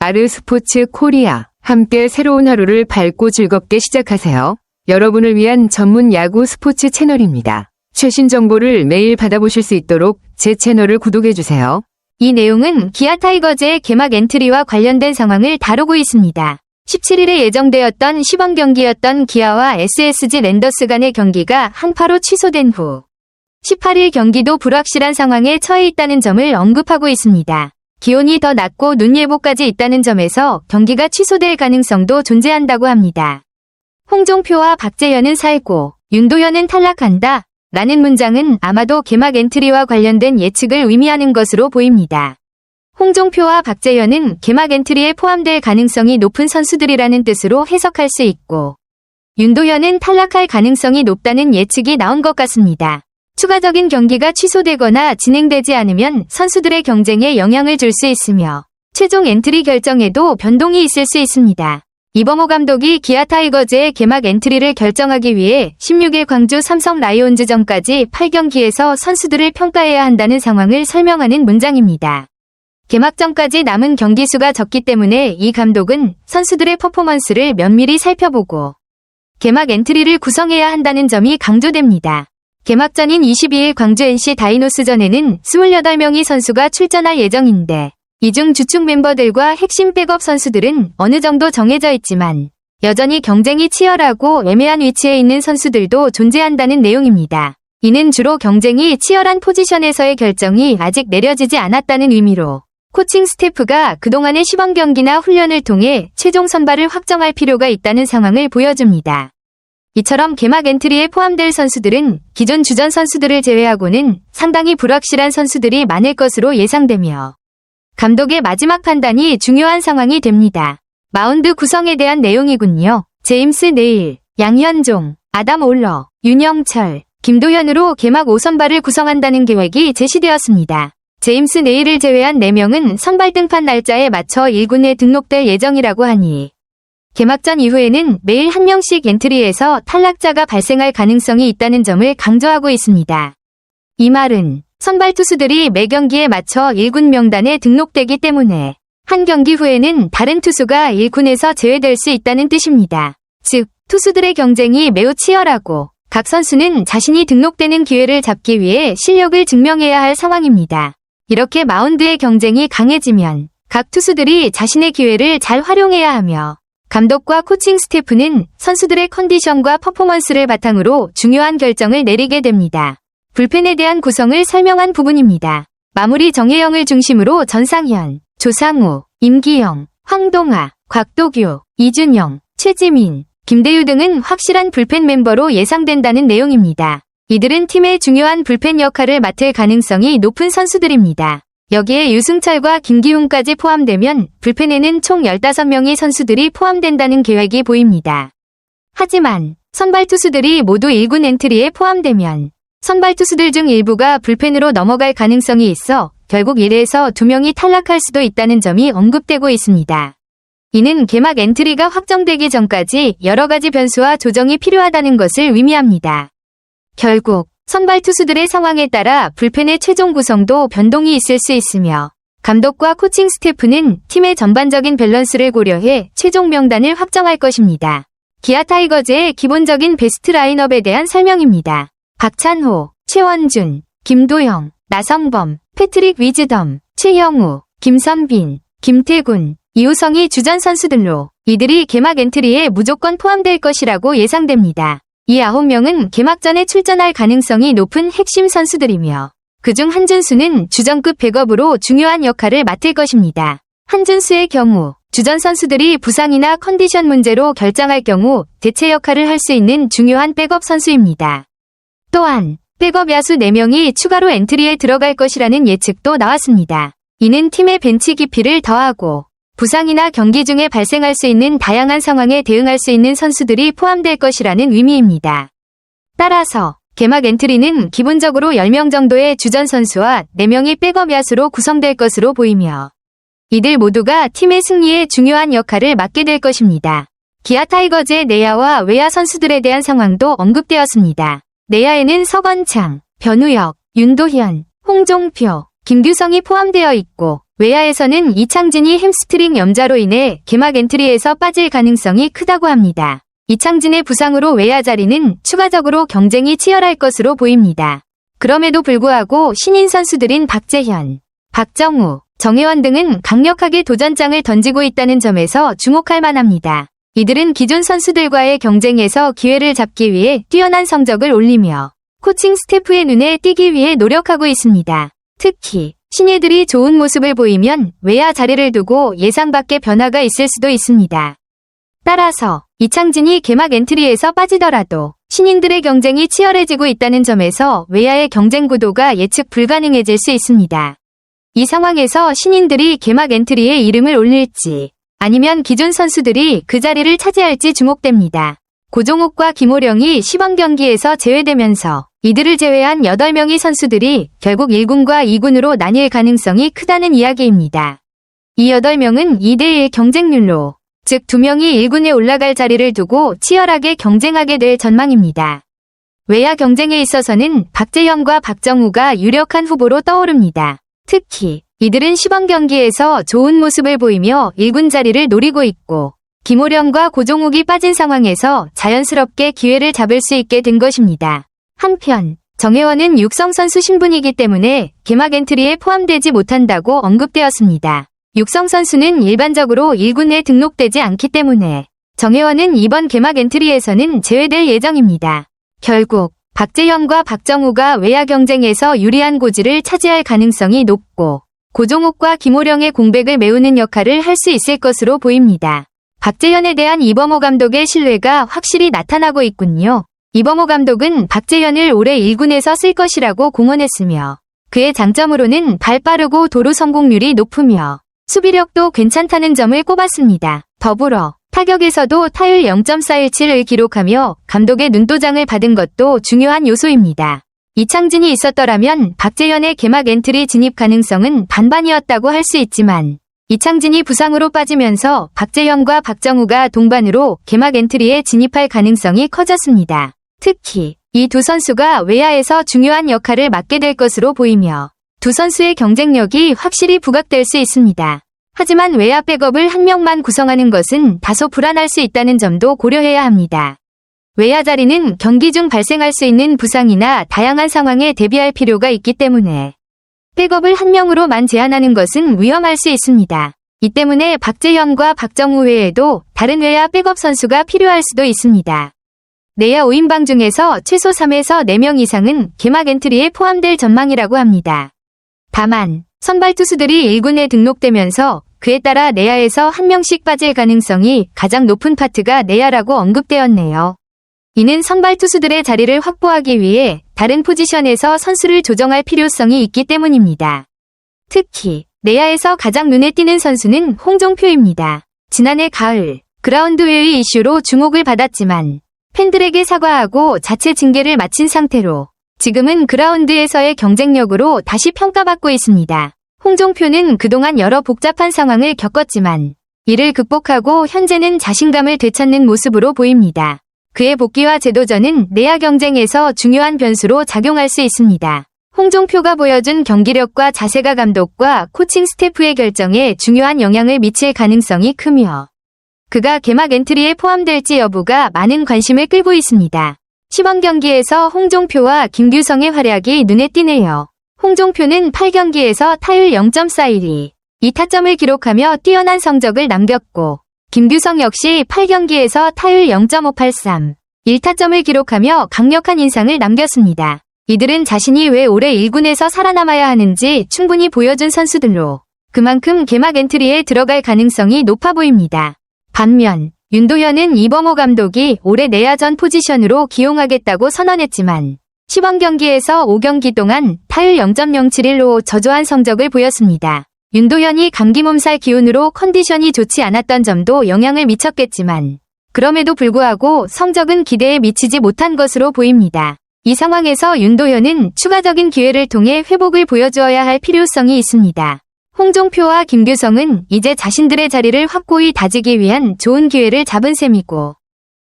아르스포츠 코리아. 함께 새로운 하루를 밝고 즐겁게 시작하세요. 여러분을 위한 전문 야구 스포츠 채널입니다. 최신 정보를 매일 받아보실 수 있도록 제 채널을 구독해주세요. 이 내용은 기아 타이거즈의 개막 엔트리와 관련된 상황을 다루고 있습니다. 17일에 예정되었던 시범 경기였던 기아와 SSG 랜더스 간의 경기가 한파로 취소된 후 18일 경기도 불확실한 상황에 처해 있다는 점을 언급하고 있습니다. 기온이 더 낮고 눈 예보까지 있다는 점에서 경기가 취소될 가능성도 존재한다고 합니다. 홍종표와 박재현은 살고 윤도현은 탈락한다 라는 문장은 아마도 개막 엔트리와 관련된 예측을 의미하는 것으로 보입니다. 홍종표와 박재현은 개막 엔트리에 포함될 가능성이 높은 선수들이라는 뜻으로 해석할 수 있고 윤도현은 탈락할 가능성이 높다는 예측이 나온 것 같습니다. 추가적인 경기가 취소되거나 진행되지 않으면 선수들의 경쟁에 영향을 줄 수 있으며 최종 엔트리 결정에도 변동이 있을 수 있습니다. 이범호 감독이 기아 타이거즈의 개막 엔트리를 결정하기 위해 16일 광주 삼성 라이온즈전까지 8경기에서 선수들을 평가해야 한다는 상황을 설명하는 문장입니다. 개막전까지 남은 경기 수가 적기 때문에 이 감독은 선수들의 퍼포먼스를 면밀히 살펴보고 개막 엔트리를 구성해야 한다는 점이 강조됩니다. 개막전인 22일 광주 NC 다이노스전에는 28명의 선수가 출전할 예정인데 이 중 주축 멤버들과 핵심 백업 선수들은 어느 정도 정해져 있지만 여전히 경쟁이 치열하고 애매한 위치에 있는 선수들도 존재한다는 내용입니다. 이는 주로 경쟁이 치열한 포지션에서의 결정이 아직 내려지지 않았다는 의미로 코칭 스태프가 그동안의 시범 경기나 훈련을 통해 최종 선발을 확정할 필요가 있다는 상황을 보여줍니다. 이처럼 개막 엔트리에 포함될 선수들은 기존 주전 선수들을 제외하고는 상당히 불확실한 선수들이 많을 것으로 예상되며 감독의 마지막 판단이 중요한 상황이 됩니다. 마운드 구성에 대한 내용이군요. 제임스 네일, 양현종, 아담 올러, 윤영철, 김도현으로 개막 5선발을 구성한다는 계획이 제시되었습니다. 제임스 네일을 제외한 4명은 선발 등판 날짜에 맞춰 1군에 등록될 예정이라고 하니 개막전 이후에는 매일 1명씩 엔트리에서 탈락자가 발생할 가능성이 있다는 점을 강조하고 있습니다. 이 말은 선발 투수들이 매 경기에 맞춰 1군 명단에 등록되기 때문에 한 경기 후에는 다른 투수가 1군에서 제외될 수 있다는 뜻입니다. 즉, 투수들의 경쟁이 매우 치열하고 각 선수는 자신이 등록되는 기회를 잡기 위해 실력을 증명해야 할 상황입니다. 이렇게 마운드의 경쟁이 강해지면 각 투수들이 자신의 기회를 잘 활용해야 하며 감독과 코칭 스태프는 선수들의 컨디션과 퍼포먼스를 바탕으로 중요한 결정을 내리게 됩니다. 불펜에 대한 구성을 설명한 부분입니다. 마무리 정혜영을 중심으로 전상현, 조상우, 임기영, 황동아, 곽도규, 이준영, 최지민, 김대유 등은 확실한 불펜 멤버로 예상된다는 내용입니다. 이들은 팀의 중요한 불펜 역할을 맡을 가능성이 높은 선수들입니다. 여기에 유승철과 김기훈까지 포함되면 불펜에는 총 15명의 선수들이 포함된다는 계획이 보입니다. 하지만 선발 투수들이 모두 1군 엔트리에 포함되면 선발 투수들 중 일부가 불펜으로 넘어갈 가능성이 있어 결국 1에서 2명이 탈락할 수도 있다는 점이 언급되고 있습니다. 이는 개막 엔트리가 확정되기 전까지 여러 가지 변수와 조정이 필요하다는 것을 의미합니다. 결국 선발 투수들의 상황에 따라 불펜의 최종 구성도 변동이 있을 수 있으며 감독과 코칭 스태프는 팀의 전반적인 밸런스를 고려해 최종 명단을 확정할 것입니다. 기아 타이거즈의 기본적인 베스트 라인업에 대한 설명입니다. 박찬호, 최원준, 김도영, 나성범, 패트릭 위즈덤, 최형우, 김선빈, 김태군, 이우성이 주전 선수들로 이들이 개막 엔트리에 무조건 포함될 것이라고 예상됩니다. 이 9명은 개막전에 출전할 가능성이 높은 핵심 선수들이며 그중 한준수는 주전급 백업으로 중요한 역할을 맡을 것입니다. 한준수의 경우 주전 선수들이 부상이나 컨디션 문제로 결장할 경우 대체 역할을 할 수 있는 중요한 백업 선수입니다. 또한 백업 야수 4명이 추가로 엔트리에 들어갈 것이라는 예측도 나왔습니다. 이는 팀의 벤치 깊이를 더하고 부상이나 경기 중에 발생할 수 있는 다양한 상황에 대응할 수 있는 선수들이 포함될 것이라는 의미입니다. 따라서 개막 엔트리는 기본적으로 10명 정도의 주전 선수와 4명의 백업 야수로 구성될 것으로 보이며 이들 모두가 팀의 승리에 중요한 역할을 맡게 될 것입니다. 기아 타이거즈의 내야와 외야 선수들에 대한 상황도 언급되었습니다. 내야에는 서건창, 변우혁, 윤도현, 홍종표, 김규성이 포함되어 있고 외야에서는 이창진이 햄스트링 염좌로 인해 개막 엔트리에서 빠질 가능성이 크다고 합니다. 이창진의 부상으로 외야 자리는 추가적으로 경쟁이 치열할 것으로 보입니다. 그럼에도 불구하고 신인 선수들인 박재현, 박정우, 정혜원 등은 강력하게 도전장을 던지고 있다는 점에서 주목할 만합니다. 이들은 기존 선수들과의 경쟁에서 기회를 잡기 위해 뛰어난 성적을 올리며 코칭 스태프의 눈에 띄기 위해 노력하고 있습니다. 특히 신예들이 좋은 모습을 보이면 외야 자리를 두고 예상 밖의 변화가 있을 수도 있습니다. 따라서 이창진이 개막 엔트리에서 빠지더라도 신인들의 경쟁이 치열해지고 있다는 점에서 외야의 경쟁 구도가 예측 불가능해질 수 있습니다. 이 상황에서 신인들이 개막 엔트리에 이름을 올릴지 아니면 기존 선수들이 그 자리를 차지할지 주목됩니다. 고종욱과 김호령이 시범 경기에서 제외되면서 이들을 제외한 8명의 선수들이 결국 1군과 2군으로 나뉠 가능성이 크다는 이야기입니다. 이 8명은 2대1 경쟁률로, 즉 2명이 1군에 올라갈 자리를 두고 치열하게 경쟁하게 될 전망입니다. 외야 경쟁에 있어서는 박재현과 박정우가 유력한 후보로 떠오릅니다. 특히 이들은 시범 경기에서 좋은 모습을 보이며 1군 자리를 노리고 있고 김호령과 고종욱이 빠진 상황에서 자연스럽게 기회를 잡을 수 있게 된 것입니다. 한편 정혜원은 육성 선수 신분이기 때문에 개막 엔트리에 포함되지 못한다고 언급되었습니다. 육성 선수는 일반적으로 1군에 등록되지 않기 때문에 정혜원은 이번 개막 엔트리에서는 제외될 예정입니다. 결국 박재현과 박정우가 외야 경쟁에서 유리한 고지를 차지할 가능성이 높고 고종욱과 김호령의 공백을 메우는 역할을 할 수 있을 것으로 보입니다. 박재현에 대한 이범호 감독의 신뢰가 확실히 나타나고 있군요. 이범호 감독은 박재현을 올해 1군에서 쓸 것이라고 공언했으며 그의 장점으로는 발 빠르고 도루 성공률이 높으며 수비력도 괜찮다는 점을 꼽았습니다. 더불어 타격에서도 타율 0.417을 기록하며 감독의 눈도장을 받은 것도 중요한 요소입니다. 이창진이 있었더라면 박재현의 개막 엔트리 진입 가능성은 반반이었다고 할 수 있지만 이창진이 부상으로 빠지면서 박재현과 박정우가 동반으로 개막 엔트리에 진입할 가능성이 커졌습니다. 특히 이 두 선수가 외야에서 중요한 역할을 맡게 될 것으로 보이며 두 선수의 경쟁력이 확실히 부각될 수 있습니다. 하지만 외야 백업을 한 명만 구성하는 것은 다소 불안할 수 있다는 점도 고려해야 합니다. 외야 자리는 경기 중 발생할 수 있는 부상이나 다양한 상황에 대비할 필요가 있기 때문에 백업을 한 명으로만 제한하는 것은 위험할 수 있습니다. 이 때문에 박재현과 박정우 외에도 다른 외야 백업 선수가 필요할 수도 있습니다. 내야 5인방 중에서 최소 3에서 4명 이상은 개막 엔트리에 포함될 전망이라고 합니다. 다만 선발 투수들이 1군에 등록되면서 그에 따라 내야에서 한 명씩 빠질 가능성이 가장 높은 파트가 내야라고 언급되었네요. 이는 선발 투수들의 자리를 확보하기 위해 다른 포지션에서 선수를 조정할 필요성이 있기 때문입니다. 특히 내야에서 가장 눈에 띄는 선수는 홍종표입니다. 지난해 가을 그라운드웨이 이슈로 주목을 받았지만 팬들에게 사과하고 자체 징계를 마친 상태로 지금은 그라운드에서의 경쟁력으로 다시 평가받고 있습니다. 홍종표는 그동안 여러 복잡한 상황을 겪었지만 이를 극복하고 현재는 자신감을 되찾는 모습으로 보입니다. 그의 복귀와 재도전은 내야 경쟁에서 중요한 변수로 작용할 수 있습니다. 홍종표가 보여준 경기력과 자세가 감독과 코칭 스태프의 결정에 중요한 영향을 미칠 가능성이 크며 그가 개막 엔트리에 포함될지 여부가 많은 관심을 끌고 있습니다. 시범 경기에서 홍종표와 김규성의 활약이 눈에 띄네요. 홍종표는 8경기에서 타율 0.412, 2타점을 기록하며 뛰어난 성적을 남겼고 김규성 역시 8경기에서 타율 0.583, 1타점을 기록하며 강력한 인상을 남겼습니다. 이들은 자신이 왜 올해 1군에서 살아남아야 하는지 충분히 보여준 선수들로 그만큼 개막 엔트리에 들어갈 가능성이 높아 보입니다. 반면 윤도현은 이범호 감독이 올해 내야전 포지션으로 기용하겠다고 선언했지만 시범 경기에서 5경기 동안 타율 0.071로 저조한 성적을 보였습니다. 윤도현이 감기 몸살 기운으로 컨디션이 좋지 않았던 점도 영향을 미쳤겠지만 그럼에도 불구하고 성적은 기대에 미치지 못한 것으로 보입니다. 이 상황에서 윤도현은 추가적인 기회를 통해 회복을 보여주어야 할 필요성이 있습니다. 홍종표와 김규성은 이제 자신들의 자리를 확고히 다지기 위한 좋은 기회를 잡은 셈이고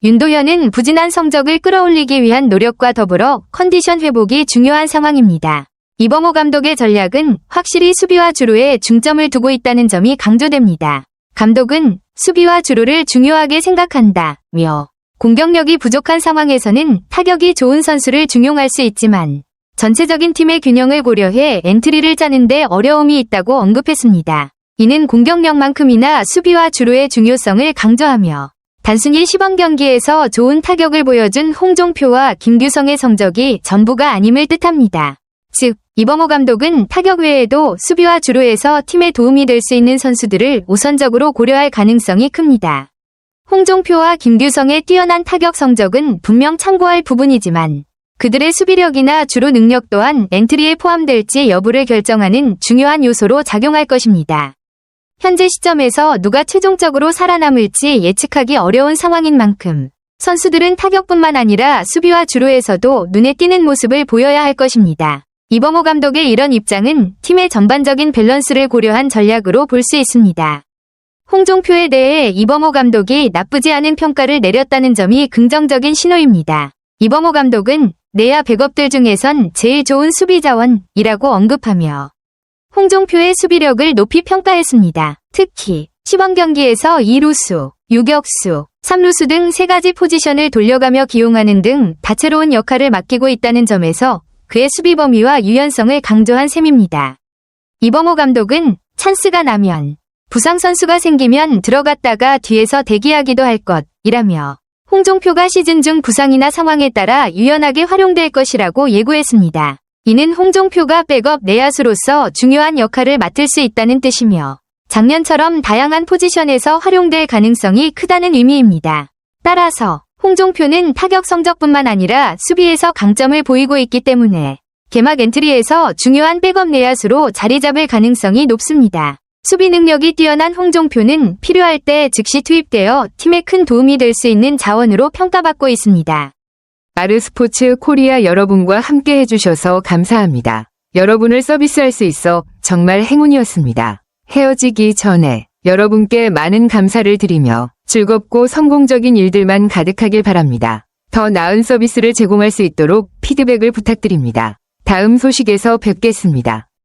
윤도현은 부진한 성적을 끌어올리기 위한 노력과 더불어 컨디션 회복이 중요한 상황입니다. 이범호 감독의 전략은 확실히 수비와 주루에 중점을 두고 있다는 점이 강조됩니다. 감독은 수비와 주루를 중요하게 생각한다며 공격력이 부족한 상황에서는 타격이 좋은 선수를 중용할 수 있지만 전체적인 팀의 균형을 고려해 엔트리를 짜는데 어려움이 있다고 언급했습니다. 이는 공격력만큼이나 수비와 주루의 중요성을 강조하며 단순히 시범 경기에서 좋은 타격을 보여준 홍종표와 김규성의 성적이 전부가 아님을 뜻합니다. 즉, 이범호 감독은 타격 외에도 수비와 주루에서 팀에 도움이 될 수 있는 선수들을 우선적으로 고려할 가능성이 큽니다. 홍종표와 김규성의 뛰어난 타격 성적은 분명 참고할 부분이지만 그들의 수비력이나 주루 능력 또한 엔트리에 포함될지 여부를 결정하는 중요한 요소로 작용할 것입니다. 현재 시점에서 누가 최종적으로 살아남을지 예측하기 어려운 상황인 만큼 선수들은 타격뿐만 아니라 수비와 주루에서도 눈에 띄는 모습을 보여야 할 것입니다. 이범호 감독의 이런 입장은 팀의 전반적인 밸런스를 고려한 전략으로 볼 수 있습니다. 홍종표에 대해 이범호 감독이 나쁘지 않은 평가를 내렸다는 점이 긍정적인 신호입니다. 이범호 감독은 내야 백업들 중에선 제일 좋은 수비 자원이라고 언급하며 홍종표의 수비력을 높이 평가했습니다. 특히 시범 경기에서 2루수, 유격수, 3루수 등 3가지 포지션을 돌려가며 기용하는 등 다채로운 역할을 맡기고 있다는 점에서 그의 수비 범위와 유연성을 강조한 셈입니다. 이범호 감독은 찬스가 나면 부상 선수가 생기면 들어갔다가 뒤에서 대기하기도 할 것이라며 홍종표가 시즌 중 부상이나 상황에 따라 유연하게 활용될 것이라고 예고했습니다. 이는 홍종표가 백업 내야수로서 중요한 역할을 맡을 수 있다는 뜻이며 작년처럼 다양한 포지션에서 활용될 가능성이 크다는 의미입니다. 따라서 홍종표는 타격 성적뿐만 아니라 수비에서 강점을 보이고 있기 때문에 개막 엔트리에서 중요한 백업 내야수로 자리 잡을 가능성이 높습니다. 수비 능력이 뛰어난 홍종표는 필요할 때 즉시 투입되어 팀에 큰 도움이 될 수 있는 자원으로 평가받고 있습니다. 아르스포츠 코리아 여러분과 함께 해주셔서 감사합니다. 여러분을 서비스할 수 있어 정말 행운이었습니다. 헤어지기 전에 여러분께 많은 감사를 드리며 즐겁고 성공적인 일들만 가득하길 바랍니다. 더 나은 서비스를 제공할 수 있도록 피드백을 부탁드립니다. 다음 소식에서 뵙겠습니다.